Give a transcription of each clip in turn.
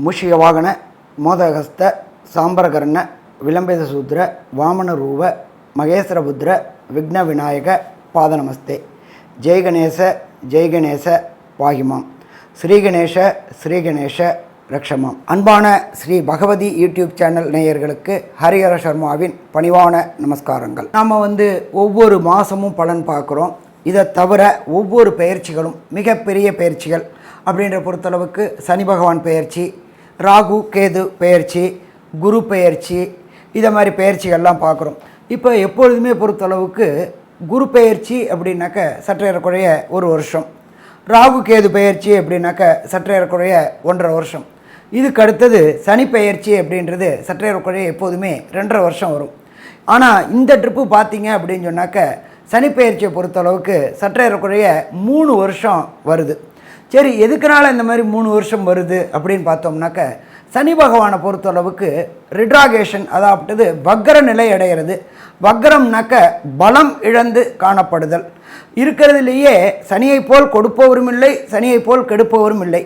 ಮೂಷಿಕವಾಹನ ಮೋದಹಸ್ತ ಸಾಂಬರಕರ್ಣ ವಿಲಂಬಿತ ಸೂದ್ರ ವಾಮನ ರೂಪ ಮಹೇಶ್ವರಬುದ್ರ ವಿಘ್ನ ವಿನಾಯಕ ಪಾದ ನಮಸ್ತೆ. ஜெய் கணேச பாகிமாம். ஸ்ரீகணேஷ ரக்ஷமாம். அன்பான ஸ்ரீ பகவதி யூடியூப் சேனல் நேயர்களுக்கு ஹரிஹர சர்மாவின் பணிவான நமஸ்காரங்கள். நாம் ஒவ்வொரு மாதமும் பலன் பார்க்குறோம். இதை தவிர ஒவ்வொரு பயிற்சிகளும் மிகப்பெரிய பயிற்சிகள் அப்படின்ற பொறுத்தளவுக்கு சனி பகவான் பயிற்சி, ராகு கேது பயிற்சி, குரு பயிற்சி, இதை மாதிரி பயிற்சிகள்லாம் பார்க்குறோம். இப்போ எப்பொழுதுமே பொறுத்தளவுக்கு குரு பயிற்சி அப்படின்னாக்க சற்றேறக்குறைய ஒரு வருஷம், ராகு கேது பயிற்சி அப்படின்னாக்க சற்றேறக்குறைய 1.5 வருஷம், இதுக்கு அடுத்தது சனி பயிற்சி அப்படின்றது சற்றேறக்குறைய எப்போதுமே 2.5 வருஷம் வரும். ஆனால் இந்த ட்ரிப்பு பார்த்தீங்க அப்படின்னு சொன்னாக்க சனி பயிற்சியை பொறுத்தளவுக்கு சற்றேறக்குறைய 3 வருஷம் வருது. சரி, எதுக்குனால இந்த மாதிரி 3 வருஷம் வருது அப்படின்னு பார்த்தோம்னாக்க சனி பகவானை பொறுத்தளவுக்கு ரிட்ராகேஷன், அதாவது வக்ர நிலை அடைகிறது. வக்ரம்னாக்க பலம் இழந்து காணப்படுதல். இருக்கிறதுலேயே சனியை போல் கொடுப்பவரும் இல்லை, சனியை போல் கெடுப்பவரும் இல்லை.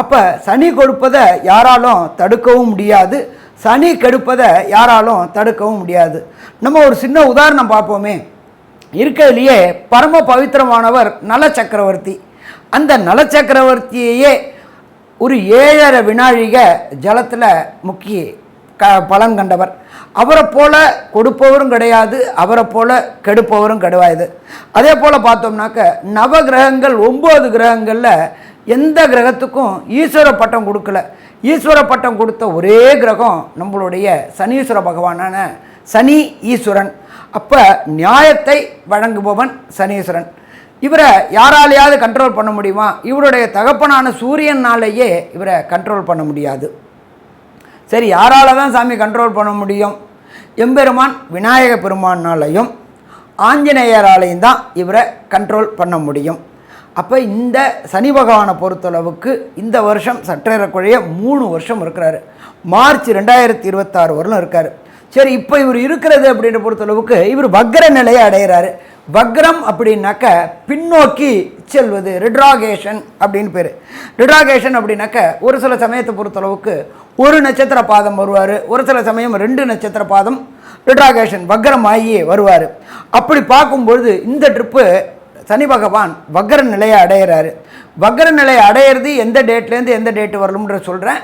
அப்போ சனி கொடுப்பதை யாராலும் தடுக்கவும் முடியாது, சனி கெடுப்பதை யாராலும் தடுக்கவும் முடியாது. நம்ம ஒரு சின்ன உதாரணம் பார்ப்போமே. இருக்கிறதுலையே பரம பவித்திரமானவர் நல சக்கரவர்த்தி. அந்த நல சக்கரவர்த்தியையே ஒரு 7.5 வினாழிக ஜலத்தில் முக்கி பலன் கண்டவர். அவரை போல கொடுப்பவரும் கிடையாது, அவரை போல கெடுப்பவரும் கிடையாது. அதே போல் பார்த்தோம்னாக்க நவ கிரகங்கள் 9 கிரகங்களில் எந்த கிரகத்துக்கும் ஈஸ்வர பட்டம் கொடுக்கல. ஈஸ்வர பட்டம் கொடுத்த ஒரே கிரகம் நம்மளுடைய சனீஸ்வர பகவானான சனி ஈஸ்வரன். அப்போ நியாயத்தை வழங்குபவன் சனீஸ்வரன். இவரை யாராலையாவது கண்ட்ரோல் பண்ண முடியுமா? இவருடைய தகப்பனான சூரியனாலேயே இவரை கண்ட்ரோல் பண்ண முடியாது. சரி, யாரால தான் சாமி கண்ட்ரோல் பண்ண முடியும்? எம்பெருமான் விநாயக பெருமானாலையும் ஆஞ்சநேயராலையும் தான் இவரை கண்ட்ரோல் பண்ண முடியும். அப்போ இந்த சனி பகவானை பொறுத்தளவுக்கு இந்த வருஷம் சற்றேறக்குறைய 3 வருஷம் இருக்கிறாரு. மார்ச் 2026 வரலும் இருக்கார். சரி, இப்போ இவர் இருக்கிறது அப்படின்ற பொறுத்தளவுக்கு இவர் வக்ர நிலையை அடைகிறாரு. வக்ரம் அப்படின்னாக்க பின்னோக்கி செல்வது, ரிட்ராகேஷன் அப்படின்னு பேர். ரிட்ராகேஷன் அப்படின்னாக்க ஒரு சில சமயத்தை பொறுத்தளவுக்கு ஒரு நட்சத்திர பாதம் வருவார், ஒரு சில சமயம் 2 நட்சத்திர பாதம் ரிட்ராகேஷன் வக்ரம் ஆகி வருவார். அப்படி பார்க்கும்பொழுது இந்த ட்ரிப்பு சனி பகவான் வக்ர நிலையை அடைகிறாரு. வக்ர நிலையை அடையிறது எந்த டேட்லேருந்து எந்த டேட்டு வரலும்ன்ற சொல்கிறேன்.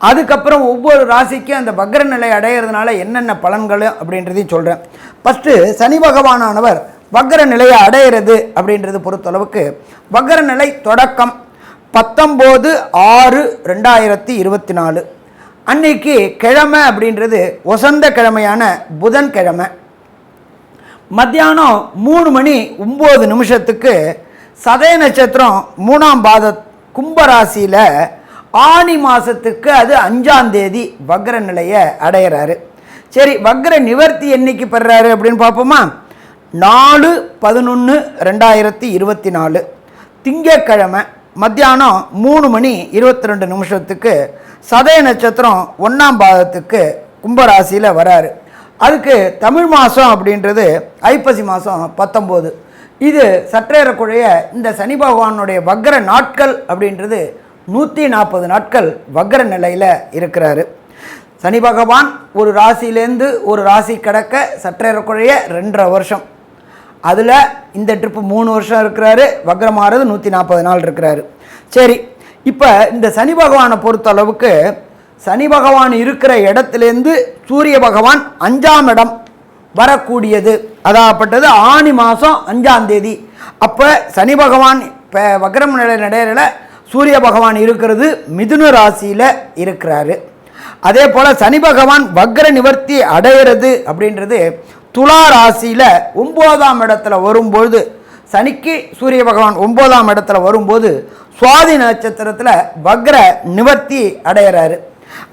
அதுக்கப்புறம் ஒவ்வொரு ராசிக்கும் அந்த வக்ர நிலை அடையிறதுனால என்னென்ன பலன்கள் அப்படின்றதையும் சொல்கிறேன். ஃபஸ்ட்டு சனி பகவானானவர் வக்ர நிலையை அடையிறது அப்படின்றது பொறுத்தளவுக்கு வக்ர நிலை தொடக்கம் 19/6/2024 அன்னைக்கு கிழமை அப்படின்றது வசந்த கிழமையான புதன்கிழமை. மத்தியானம் 3:09 சதய நட்சத்திரம் 3ஆம் பாத கும்பராசியில் ஆனி மாதத்துக்கு அது 5ஆம் தேதி வக்ர நிலையை அடையிறாரு. சரி, வக்ர நிவர்த்தி என்னைக்கு பெறாரு அப்படின்னு பார்ப்போமா? 4/11/2024 திங்கட்கிழமை மத்தியானம் 3:22 சதய நட்சத்திரம் 1ஆம் பாதத்துக்கு கும்பராசியில் வராரு. அதுக்கு தமிழ் மாதம் அப்படின்றது ஐப்பசி மாதம் 19. இது சற்றேறக்குறைய இந்த சனி பகவானுடைய வக்ர நாட்கள் அப்படின்றது 140 நாட்கள் வக்ர நிலையில் இருக்கிறாரு. சனி பகவான் ஒரு ராசியிலேருந்து ஒரு ராசி கடக்க சற்றேறக்குறைய 2.5 வருஷம். அதில் இந்த ட்ரிப்பு 3 வருஷம் இருக்கிறாரு. வக்ரமாகிறது 140 நாள் இருக்கிறாரு. சரி, இப்போ இந்த சனி பகவானை பொறுத்த அளவுக்கு சனி பகவான் இருக்கிற இடத்துலேருந்து சூரிய பகவான் 5ஆம் இடம் வரக்கூடியது. அதாகப்பட்டது ஆனி மாதம் 5ஆம் தேதி. அப்போ சனி பகவான் இப்போ வக்ரம் நிலை நடையில சூரிய பகவான் இருக்கிறது மிதுன ராசியில் இருக்கிறாரு. அதே போல் சனி பகவான் வக்ர நிவர்த்தி அடைகிறது அப்படின்றது துலா ராசியில் 9ஆம் இடத்துல வரும்பொழுது, சனிக்கு சூரிய பகவான் 9ஆம் இடத்துல வரும்போது சுவாதி நட்சத்திரத்தில் வக்ர நிவர்த்தி அடைகிறாரு.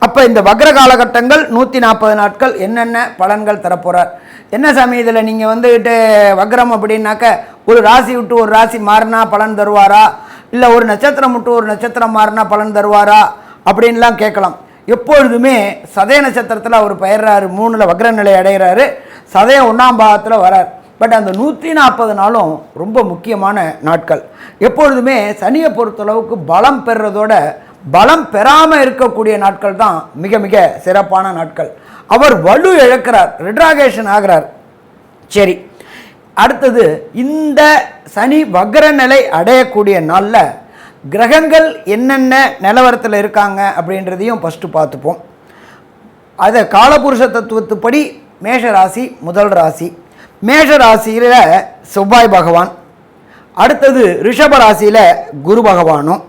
அப்போ இந்த வக்ர காலகட்டங்கள் 140 நாட்கள் என்னென்ன பலன்கள் தரப்போகிறார்? என்ன சாமி இதில் நீங்கள் வக்ரம் அப்படின்னாக்க ஒரு ராசி விட்டு ஒரு ராசி மாறினா பலன் தருவாரா, இல்லை ஒரு நட்சத்திரம் விட்டு ஒரு நட்சத்திரம் மாறினா பலன் தருவாரா அப்படின்லாம் கேட்கலாம். எப்பொழுதுமே சதய நட்சத்திரத்தில் அவர் பயிர்றாரு, 3ல் வக்ர நிலை அடைகிறாரு, சதய 1ஆம் பாகத்தில் வரார். பட் அந்த 140 நாளும் ரொம்ப முக்கியமான நாட்கள். எப்பொழுதுமே சனியை பொறுத்தளவுக்கு பலம் பெறுறதோட பலம் பெறாமல் இருக்கக்கூடிய நாட்கள் தான் மிக மிக சிறப்பான நாட்கள். அவர் வலு இழக்கிறார், ரிட்ராகேஷன் ஆகிறார். சரி, அடுத்தது இந்த சனி வக்ர நிலை அடையக்கூடிய நாளில் கிரகங்கள் என்னென்ன நிலவரத்தில் இருக்காங்க அப்படின்றதையும் ஃபஸ்ட்டு பார்த்துப்போம். அதை காலபுருஷ தத்துவத்துப்படி மேஷ ராசி முதல் ராசி. மேஷ ராசியில் செவ்வாய் பகவான், அடுத்தது ரிஷப ராசியில் குரு பகவானும்,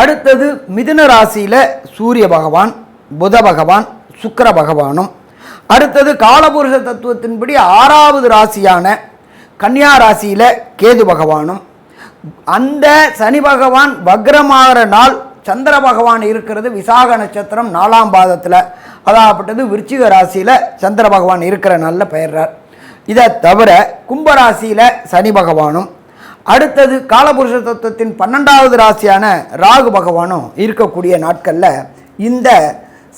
அடுத்தது மிதுன ராசியில் சூரிய பகவான், புத பகவான், சுக்கிர பகவானும், அடுத்தது காலபுருஷ தத்துவத்தின்படி 6வது ராசியான கன்னியா ராசியில் கேது பகவானும். அந்த சனி பகவான் வக்ரமாகிற நாள் சந்திர பகவான் இருக்கிறது விசாக நட்சத்திரம் 4ஆம் பாதத்தில், அதாகப்பட்டது விருச்சிக ராசியில் சந்திர பகவான் இருக்கிற நாளில் பெயர்றார். இதை தவிர கும்பராசியில் சனி பகவானும், அடுத்தது காலபுருஷ தத்துவத்தின் 12வது ராசியான ராகு பகவானும் இருக்கக்கூடிய நாட்களில் இந்த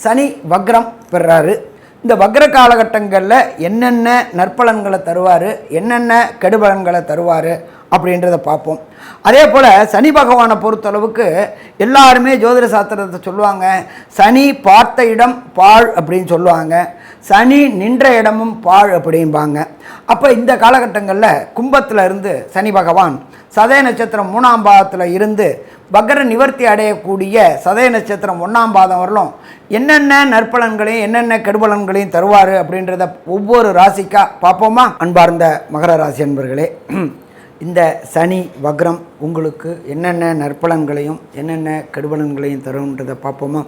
சனி வக்ரம் பெறாரு. இந்த வக்ர காலகட்டங்களில் என்னென்ன நற்பலன்களை தருவார், என்னென்ன கெடுபலன்களை தருவார் அப்படின்றத பார்ப்போம். அதே போல் சனி பகவானை பொறுத்தளவுக்கு எல்லாருமே ஜோதிட சாஸ்திரத்தை சொல்லுவாங்க, சனி பார்த்த இடம் பாழ் அப்படின்னு சொல்லுவாங்க, சனி நின்ற இடமும் பாழ் அப்படிம்பாங்க. அப்போ இந்த காலகட்டங்களில் கும்பத்தில் இருந்து சனி பகவான் சதய நட்சத்திரம் 3ஆம் பாதத்தில் இருந்து வக்ர நிவர்த்தி அடையக்கூடிய சதய நட்சத்திரம் 1ஆம் பாதம் வரலும் என்னென்ன நற்பலன்களையும் என்னென்ன கெடுபலன்களையும் தருவார் அப்படின்றத ஒவ்வொரு ராசிக்கா பார்ப்போமா? அன்பார்ந்த மகர ராசி அன்பர்களே, இந்த சனி வக்ரம் உங்களுக்கு என்னென்ன நற்பலன்களையும் என்னென்ன கெடுபலன்களையும் தரும்ன்றதை பார்ப்போமா?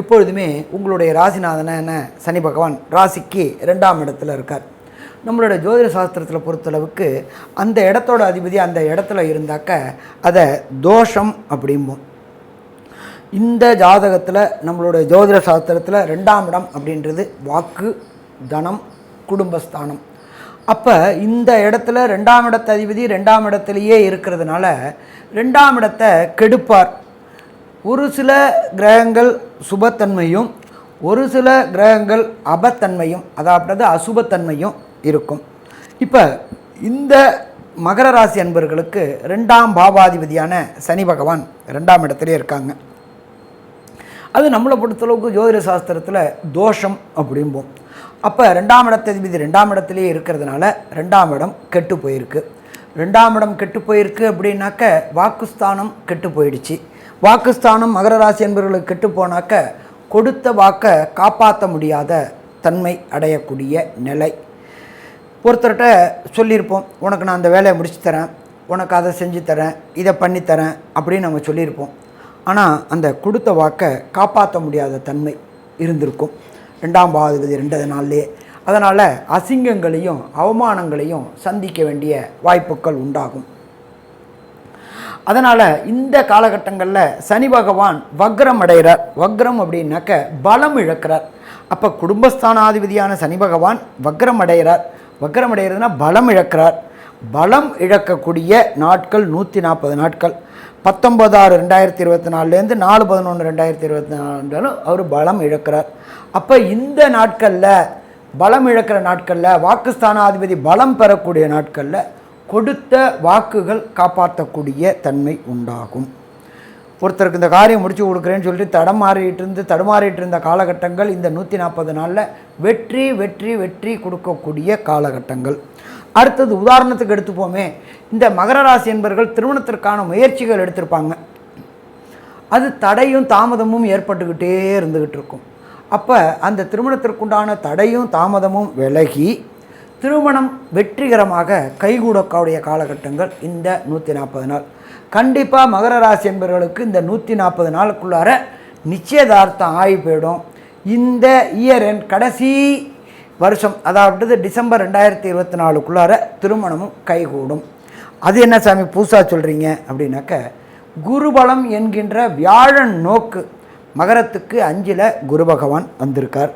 எப்பொழுதுமே உங்களுடைய ராசிநாதன சனி பகவான் ராசிக்கு 2ஆம் இடத்துல இருக்கார். நம்மளோட ஜோதிட சாஸ்திரத்தில் பொறுத்தளவுக்கு அந்த இடத்தோட அதிபதி அந்த இடத்துல இருந்தாக்க அதை தோஷம் அப்படிம்போம். இந்த ஜாதகத்தில் நம்மளோட ஜோதிட சாஸ்திரத்தில் 2ஆம் இடம் அப்படின்றது வாக்கு, தனம், குடும்பஸ்தானம். அப்போ இந்த இடத்துல 2ஆம் இடத்த அதிபதி 2ஆம் இடத்துலையே இருக்கிறதுனால 2ஆம் இடத்தை கெடுப்பார். ஒரு சில கிரகங்கள் சுபத்தன்மையும் ஒரு சில கிரகங்கள் அபத்தன்மையும், அதாவது அசுபத்தன்மையும் இருக்கும். இப்போ இந்த மகர ராசி அன்பர்களுக்கு 2ஆம் பாவாதிபதியான சனி பகவான் 2ஆம் இடத்துலேயே இருக்காங்க. அது நம்மளை பொறுத்தளவுக்கு ஜோதிட சாஸ்திரத்தில் தோஷம் அப்படிம்போம். அப்போ 2ஆம் இடத்ததிபதி 2ஆம் இடத்துலேயே இருக்கிறதுனால 2ஆம் இடம் கெட்டு போயிருக்கு. 2ஆம் இடம் கெட்டு போயிருக்கு அப்படின்னாக்க வாக்குஸ்தானம் கெட்டு போயிடுச்சு. வாக்குஸ்தானம் மகர ராசி என்பவர்களுக்கு கெட்டு போனாக்க கொடுத்த வாக்கை காப்பாற்ற முடியாத தன்மை அடையக்கூடிய நிலை. ஒருத்தர்கிட்ட சொல்லியிருப்போம், உனக்கு நான் அந்த வேலையை முடிச்சு தரேன், உனக்கு அதை செஞ்சு தரேன், இதை பண்ணித்தரேன் அப்படின்னு நம்ம சொல்லியிருப்போம். ஆனால் அந்த கொடுத்த வாக்கை காப்பாற்ற முடியாத தன்மை இருந்திருக்கும் 2ஆம் பாவாதிபதி 2 நாள்லேயே. அதனால் அசிங்கங்களையும் அவமானங்களையும் சந்திக்க வேண்டிய வாய்ப்புகள் உண்டாகும். அதனால் இந்த காலகட்டங்களில் சனி பகவான் வக்ரம் அடைகிறார். வக்ரம் அப்படின்னாக்க பலம் இழக்கிறார். அப்போ குடும்பஸ்தானாதிபதியான சனி பகவான் வக்ரம் அடைகிறார். வக்ரம் அடைகிறதுனா பலம் இழக்கிறார். பலம் இழக்கக்கூடிய நாட்கள் 140 நாட்கள். 19/6/2024 4/11/2024 அவர் பலம் இழக்கிறார். அப்போ இந்த நாட்களில் பலம் இழக்கிற நாட்களில் வாக்குஸ்தானாதிபதி பலம் பெறக்கூடிய நாட்களில் கொடுத்த வாக்குகள் காப்பாற்றக்கூடிய தன்மை உண்டாகும். ஒருத்தருக்கு இந்த காரியம் முடிச்சு கொடுக்குறேன்னு சொல்லிட்டு தடுமாறிட்டு இருந்த காலகட்டங்கள் இந்த 140 நாளில் வெற்றி வெற்றி வெற்றி கொடுக்கக்கூடிய காலகட்டங்கள். அடுத்தது உதாரணத்துக்கு எடுத்துப்போமே, இந்த மகர ராசி என்பவர்கள் திருமணத்திற்கான முயற்சிகள் எடுத்திருப்பாங்க. அது தடையும் தாமதமும் ஏற்பட்டுக்கிட்டே இருந்துக்கிட்டு இருக்கும். அப்போ அந்த திருமணத்திற்குண்டான தடையும் தாமதமும் விலகி திருமணம் வெற்றிகரமாக கைகூடக்கூடிய காலகட்டங்கள் இந்த 140 நாள். கண்டிப்பாக மகர ராசி என்பவர்களுக்கு இந்த 140 நாளுக்குள்ளார நிச்சயதார்த்தம் ஆகி போயிடும். இந்த இயர் எண்ட் கடைசி வருஷம், அதாவது டிசம்பர் 2024க்குள்ளார திருமணமும் கைகூடும். அது என்ன சாமி புதுசாக சொல்கிறீங்க அப்படின்னாக்க, குருபலம் என்கின்ற வியாழன் நோக்கு மகரத்துக்கு 5ல் குரு பகவான் வந்திருக்கார்.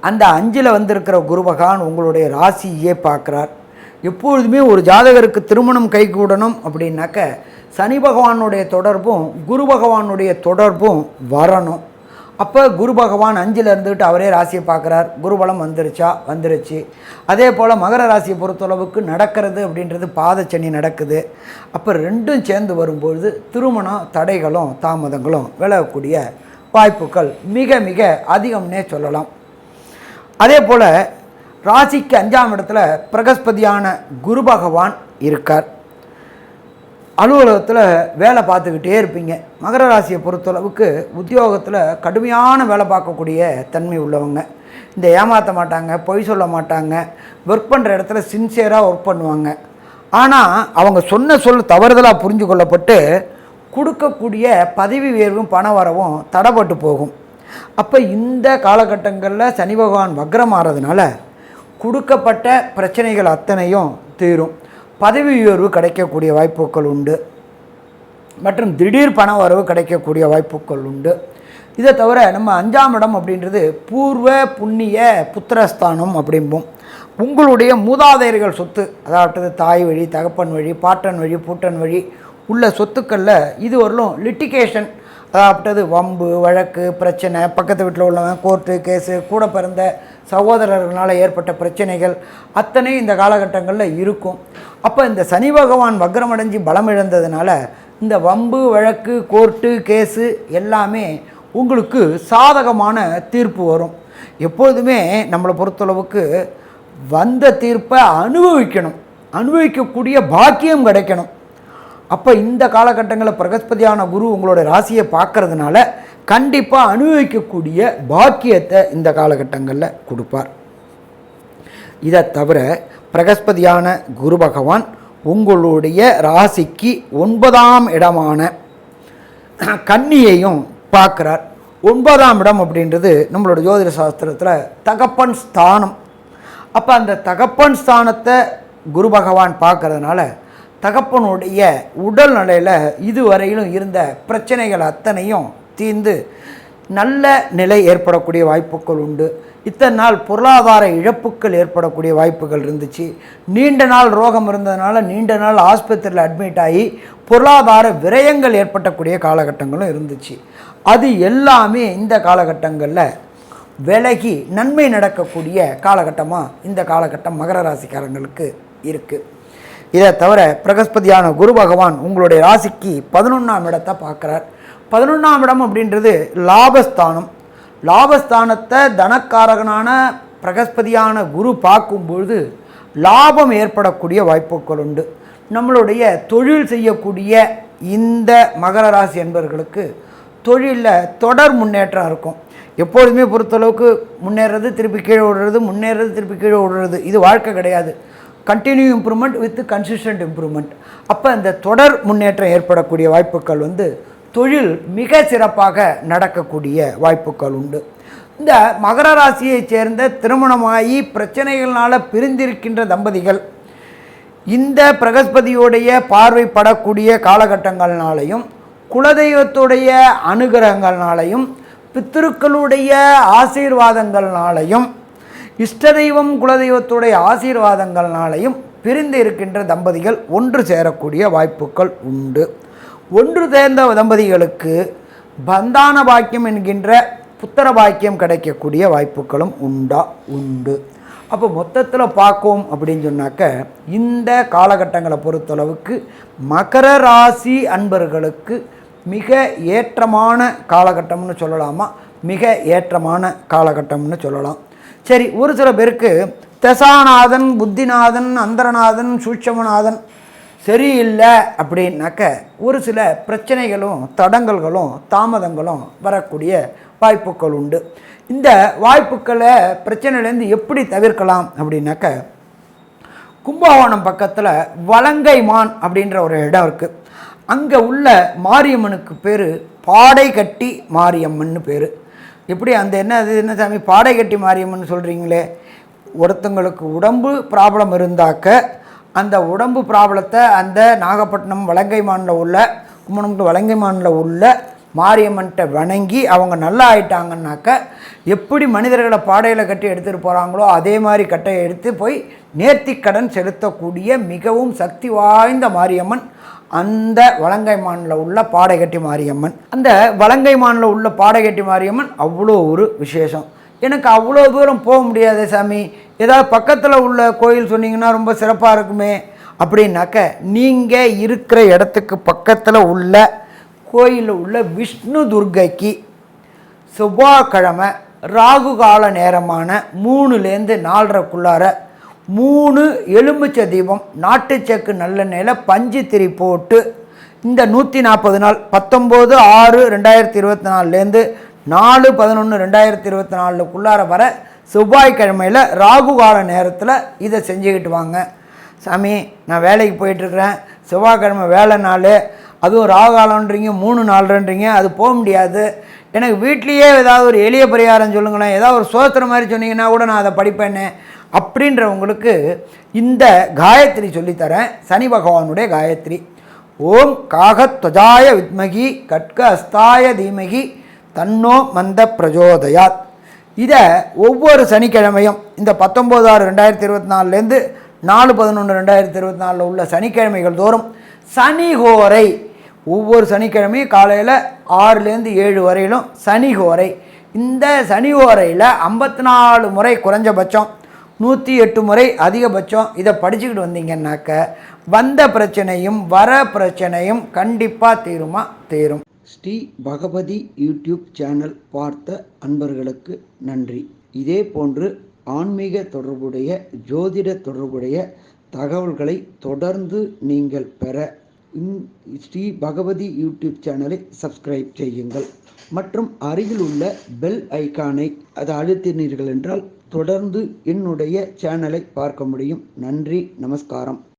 அந்த 5ல் வந்திருக்கிற குரு பகவான் உங்களுடைய ராசியே பார்க்குறார். எப்பொழுதுமே ஒரு ஜாதகருக்கு திருமணம் கைகூடணும் அப்படின்னாக்க சனி பகவானுடைய தொடர்பும் குரு பகவானுடைய தொடர்பும் வரணும். அப்போ குரு பகவான் 5ல் இருந்துக்கிட்டு அவரே ராசியை பார்க்குறார். குருபலம் வந்துருச்சு. அதே போல் மகர ராசியை பொறுத்தளவுக்கு நடக்கிறது அப்படின்றது பாதச்சனி நடக்குது. அப்போ ரெண்டும் சேர்ந்து வரும்பொழுது திருமணம் தடைகளும் தாமதங்களும் விலகக்கூடிய வாய்ப்புகள் மிக மிக அதிகம்னே சொல்லலாம். அதே போல் ராசிக்கு 5ஆம் இடத்துல பிரகஸ்பதியான குரு பகவான் இருக்கார். அலுவலகத்தில் வேலை பார்த்துக்கிட்டே இருப்பீங்க. மகர ராசியை பொறுத்தளவுக்கு உத்தியோகத்தில் கடுமையான வேலை பார்க்கக்கூடிய தன்மை உள்ளவங்க. இந்த ஏமாற்ற மாட்டாங்க, பொய் சொல்ல மாட்டாங்க, ஒர்க் பண்ணுற இடத்துல சின்சியராக ஒர்க் பண்ணுவாங்க. ஆனால் அவங்க சொன்ன சொல் தவறுதலாக புரிஞ்சு கொள்ளப்பட்டு கொடுக்கக்கூடிய பதவி உயர்வும் பண வரவும் தடைப்பட்டு போகும். அப்போ இந்த காலகட்டங்களில் சனி பகவான் வக்ரம் ஆகிறதுனால கொடுக்கப்பட்ட பிரச்சனைகள் அத்தனையும் தீரும். பதவி உயர்வு கிடைக்கக்கூடிய வாய்ப்புகள் உண்டு மற்றும் திடீர் பண வரவு கிடைக்கக்கூடிய வாய்ப்புகள் உண்டு. இதை தவிர நம்ம 5ஆம் இடம் அப்படின்றது பூர்வ புண்ணிய புத்திரஸ்தானம் அப்படிம்போம். உங்களுடைய மூதாதையர்கள் சொத்து, அதாவது தாய் வழி, தகப்பன் வழி, பாட்டன் வழி, பூட்டன் வழி உள்ள சொத்துக்களில் இது வரலும் லிட்டிகேஷன், அதாவது வம்பு வழக்கு பிரச்சனை, பக்கத்து வீட்டில் உள்ளவன் கோர்ட்டு கேஸு, கூட பிறந்த சகோதரர்களால் ஏற்பட்ட பிரச்சனைகள் அத்தனை இந்த காலகட்டங்களில் இருக்கும். அப்போ இந்த சனி பகவான் வக்ரமடைஞ்சு பலம் இழந்ததுனால இந்த வம்பு வழக்கு கோர்ட்டு கேஸு எல்லாமே உங்களுக்கு சாதகமான தீர்ப்பு வரும். எப்பொழுதுமே நம்மளை பொறுத்தளவுக்கு வந்த தீர்ப்பை அனுபவிக்கக்கூடிய பாக்கியம் கிடைக்கணும். அப்போ இந்த காலகட்டங்களில் பிரகஸ்பதியான குரு உங்களோட ராசியை பார்க்கறதுனால கண்டிப்பாக அனுபவிக்கக்கூடிய பாக்கியத்தை இந்த காலகட்டங்களில் கொடுப்பார். இதை தவிர பிரகஸ்பதியான குரு பகவான் உங்களுடைய ராசிக்கு 9ஆம் இடமான கன்னியையும் பார்க்குறார். 9ஆம் இடம் அப்படின்றது நம்மளோட ஜோதிட சாஸ்திரத்தில் தகப்பன் ஸ்தானம். அப்போ அந்த தகப்பன் ஸ்தானத்தை குரு பகவான் பார்க்கறதுனால தகப்பனுடைய உடல் நிலையில் இதுவரையிலும் இருந்த பிரச்சனைகள் அத்தனையும் தீர்ந்து நல்ல நிலை ஏற்படக்கூடிய வாய்ப்புகள் உண்டு. இத்தனை நாள் பொருளாதார இழப்புகள் ஏற்படக்கூடிய வாய்ப்புகள் இருந்துச்சு. நீண்ட நாள் ரோகம் இருந்ததுனால நீண்ட நாள் ஆஸ்பத்திரியில் அட்மிட் ஆகி பொருளாதார விரயங்கள் ஏற்படக்கூடிய காலகட்டங்களும் இருந்துச்சு. அது எல்லாமே இந்த காலகட்டங்களில் விலகி நன்மை நடக்கக்கூடிய காலகட்டமாக இந்த காலகட்டம் மகர ராசிக்காரங்களுக்கு இருக்குது. இதை தவிர பிரகஸ்பதியான குரு பகவான் உங்களுடைய ராசிக்கு 11ஆம் இடத்தை பார்க்குறார். 11ஆம் இடம் அப்படின்றது லாபஸ்தானம். லாபஸ்தானத்தை தனக்காரகனான பிரகஸ்பதியான குரு பார்க்கும்பொழுது லாபம் ஏற்படக்கூடிய வாய்ப்புகள் உண்டு. நம்மளுடைய தொழில் செய்யக்கூடிய இந்த மகர ராசி என்பவர்களுக்கு தொழிலில் தொடர் முன்னேற்றம் இருக்கும். எப்பொழுதுமே பொறுத்தளவுக்கு முன்னேறது திருப்பி கீழே விடுறது, முன்னேறது திருப்பி கீழே விடுறது, இது வாழ்க்கை கிடையாது. Continue improvement with consistent improvement. அப்போ இந்த தொடர் முன்னேற்றம் ஏற்படக்கூடிய வாய்ப்புகள் தொழில் மிக சிறப்பாக நடக்கக்கூடிய வாய்ப்புகள் உண்டு. இந்த மகர ராசியைச் சேர்ந்த திருமணமாகி பிரச்சனைகளால் பிரிந்திருக்கின்ற தம்பதிகள் இந்த பிரகஸ்பதியோடைய பார்வைப்படக்கூடிய காலகட்டங்கள்னாலையும் குலதெய்வத்துடைய அனுகிரகங்கள்னாலையும் பித்திருக்களுடைய ஆசீர்வாதங்கள்னாலையும் இஷ்ட தெய்வம் குலதெய்வத்துடைய ஆசீர்வாதங்கள்னாலையும் பிரிந்து இருக்கின்ற தம்பதிகள் ஒன்று சேரக்கூடிய வாய்ப்புகள் உண்டு. ஒன்று சேர்ந்த தம்பதிகளுக்கு பந்தான பாக்கியம் என்கின்ற புத்திர பாக்கியம் கிடைக்கக்கூடிய வாய்ப்புகளும் உண்டு. அப்போ மொத்தத்தில் பார்க்கும் அப்படின்னு சொன்னாக்க இந்த காலகட்டங்களை பொறுத்தளவுக்கு மகர ராசி அன்பர்களுக்கு மிக ஏற்றமான காலகட்டம்னு சொல்லலாமா, மிக ஏற்றமான காலகட்டம்னு சொல்லலாம். சரி, ஒரு சில பேருக்கு தசாநாதன், புத்திநாதன், அந்தரநாதன், சூட்சமநாதன் சரியில்லை அப்படின்னாக்க ஒரு சில பிரச்சனைகளும் தடங்கல்களும் தாமதங்களும் வரக்கூடிய வாய்ப்புகள் உண்டு. இந்த வாய்ப்புகளை பிரச்சனையிலேருந்து எப்படி தவிர்க்கலாம் அப்படின்னாக்க கும்பகோணம் பக்கத்தில் வலங்கைமான் அப்படின்ற ஒரு இடம் இருக்குது. அங்கே உள்ள மாரியம்மனுக்கு பேர் பாடை கட்டி மாரியம்மன் பேர். எப்படி அந்த என்ன சாமி பாடை கட்டி மாரியம்மன் சொல்கிறீங்களே, ஒருத்தங்களுக்கு உடம்பு ப்ராப்ளம் இருந்தாக்க அந்த உடம்பு ப்ராப்ளத்தை அந்த நாகப்பட்டினம் வலங்கைமானில் உள்ள கும்பகோணம் வலங்கைமானில் உள்ள மாரியம்மன்கிட்ட வணங்கி அவங்க நல்லா ஆயிட்டாங்கன்னாக்க எப்படி மனிதர்களை பாடையில் கட்டி எடுத்துகிட்டு போகிறாங்களோ அதே மாதிரி கட்டையை எடுத்து போய் நேர்த்திக்கடன் செலுத்தக்கூடிய மிகவும் சக்தி வாய்ந்த மாரியம்மன் அந்த வலங்கைமானில் உள்ள பாடைக்கட்டி மாரியம்மன். அந்த வலங்கைமானில் உள்ள பாடைக்கட்டி மாரியம்மன் அவ்வளோ ஒரு விசேஷம். எனக்கு அவ்வளோ தூரம் போக முடியாது சாமி, ஏதாவது பக்கத்தில் உள்ள கோயில் சொன்னீங்கன்னா ரொம்ப சிறப்பாக இருக்குமே அப்படின்னாக்க, நீங்கள் இருக்கிற இடத்துக்கு பக்கத்தில் உள்ள கோயிலில் உள்ள விஷ்ணு துர்க்கைக்கு செவ்வாய்க்கிழமை ராகு கால நேரமான 3லேருந்து 4:30க்குள்ளார 3 எலுமிச்சை தீபம் நாட்டு செக்கு நல்லெண்ணெயில் பஞ்சு திரி போட்டு இந்த 140 நாள் 19/6/2024லேருந்து 4/11/2024க்குள்ளார வர செவ்வாய்க்கிழமையில் ராகு கால நேரத்தில் இதை செஞ்சுக்கிட்டு வாங்க. சாமி, நான் வேலைக்கு போயிட்டுருக்கிறேன், செவ்வாய்க்கிழமை வேலை நாள், அதுவும் ராகு காலன்றீங்க, 3 நாள்ன்றீங்க, அது போக முடியாது, எனக்கு வீட்லேயே ஏதாவது ஒரு எளிய பரிகாரம் சொல்லுங்களேன், ஏதாவது ஒரு சோத்திர மாதிரி சொன்னீங்கன்னா கூட நான் அதை படிப்பேனே அப்படின்றவங்களுக்கு இந்த காயத்ரி சொல்லித்தரேன். சனி பகவானுடைய காயத்ரி. ஓம் காகத்வஜாய வித்மகி கட்க அஸ்தாய தீமகி தன்னோ மந்த பிரஜோதயாத். இதை ஒவ்வொரு சனிக்கிழமையும் இந்த 19/6/2024லேருந்து 4/11/2024 உள்ள சனிக்கிழமைகள் தோறும் சனிஹோரை, ஒவ்வொரு சனிக்கிழமையும் காலையில் 6லேருந்து 7 வரையிலும் சனிஹோரை. இந்த சனிஹோரையில் 54 முறை குறைஞ்சபட்சம், 108 முறை அதிகபட்சம் இதை படிச்சுக்கிட்டு வந்தீங்கன்னாக்க வந்த பிரச்சனையும் வர பிரச்சனையும் கண்டிப்பாக தீரும். ஸ்ரீ பகவதி யூடியூப் சேனல் பார்த்த அன்பர்களுக்கு நன்றி. இதே போன்று ஆன்மீக தொடர்புடைய ஜோதிட தொடர்புடைய தகவல்களை தொடர்ந்து நீங்கள் பெற ஸ்ரீ பகவதி யூடியூப் சேனலை சப்ஸ்கிரைப் செய்யுங்கள். மற்றும் அருகில் உள்ள பெல் ஐக்கானை அதை அழுத்தினீர்கள் என்றால் தொடர்ந்து என்னுடைய சேனலை பார்க்க முடியும். நன்றி, நமஸ்காரம்.